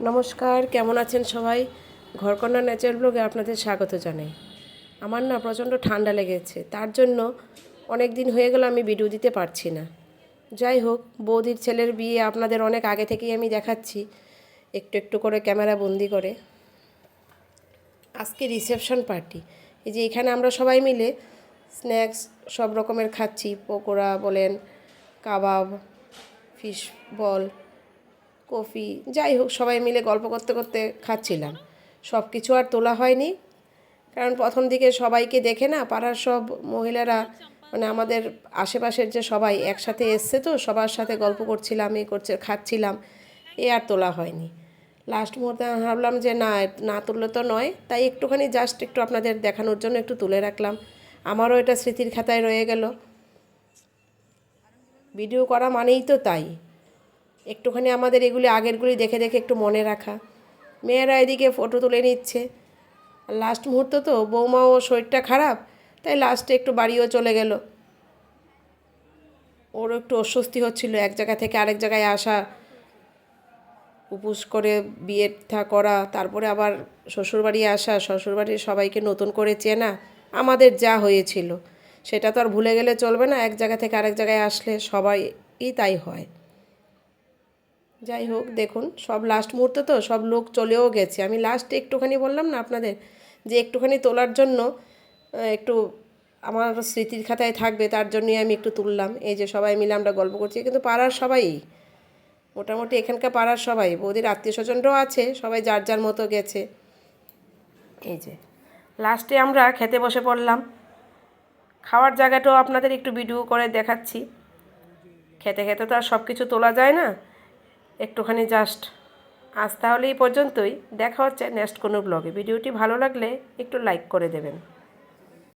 নমস্কার, কেমন আছেন সবাই? ঘরকন্যা ন্যাচারাল ব্লগে আপনাদের স্বাগত জানাই। আমার না প্রচণ্ড ঠান্ডা লেগেছে, তার জন্য অনেক দিন হয়ে গেল আমি ভিডিও দিতে পারছি না। যাই হোক, বৌদির ছেলের বিয়ে আপনাদের অনেক আগে থেকেই আমি দেখাচ্ছি, একটু একটু করে ক্যামেরা বন্দি করে। আজকে রিসেপশন পার্টি। এই যে এখানে আমরা সবাই মিলে স্ন্যাক্স সব রকমের খাচ্ছি, পকোড়া বলেন, কাবাব, ফিশ বল, কফি, যাই হোক সবাই মিলে গল্প করতে করতে খাচ্ছিলাম। সব কিছু আর তোলা হয়নি, কারণ প্রথম দিকে সবাইকে দেখে না পাড়ার সব মহিলারা, মানে আমাদের আশেপাশের যে সবাই একসাথে এসছে, তো সবার সাথে গল্প করছিলাম, খাচ্ছিলাম, আর তোলা হয়নি। লাস্ট মুহূর্তে আমি ভাবলাম যে না, না তুললে তো নয়, তাই একটুখানি জাস্ট একটু আপনাদের দেখানোর জন্য একটু তুলে রাখলাম। আমারও এটা স্মৃতির খাতায় রয়ে গেল। ভিডিও করা মানেই তো তাই, একটুখানি আমাদের এগুলি আগেরগুলি দেখে দেখে একটু মনে রাখা। মেয়েরা এদিকে ফটো তুলে নিচ্ছে। লাস্ট মুহূর্ত তো বৌমাও শরীরটা খারাপ, তাই লাস্টে একটু বাড়িও চলে গেল। ওরও একটু অস্বস্তি হচ্ছিল এক জায়গা থেকে আরেক জায়গায় আসা, উপোস করে বিয়েটা করা, তারপরে আবার শ্বশুরবাড়ি আসা, শ্বশুরবাড়ির সবাইকে নতুন করে চেনা। আমাদের যা হয়েছিল সেটা তো আর ভুলে গেলে চলবে না, এক জায়গা থেকে আরেক জায়গায় আসলে সবাই তাই হয়। যাই হোক, দেখুন সব লাস্ট মুহূর্তে তো সব লোক চলেও গেছে। আমি লাস্টে একটুখানি বললাম না আপনাদের যে একটুখানি তোলার জন্য, একটু আমার স্মৃতির খাতায় থাকবে, তার জন্যই আমি একটু তুললাম। এই যে সবাই মিলে আমরা গল্প করছি, কিন্তু পাড়ার সবাই, মোটামুটি এখানকার পাড়ার সবাই, বৌদির আত্মীয় স্বজনরাও আছে, সবাই যার যার মতো গেছে। এই যে লাস্টে আমরা খেতে বসে পড়লাম। খাওয়ার জায়গাটাও আপনাদের একটু ভিডিও করে দেখাচ্ছি। খেতে খেতে তো আর সব কিছু তোলা যায় না, একটুখানি জাস্ট। আজ তাহলে এই পর্যন্তই, দেখা হচ্ছে নেক্সট কোনো ব্লগে। ভিডিওটি ভালো লাগলে একটু লাইক করে দেবেন।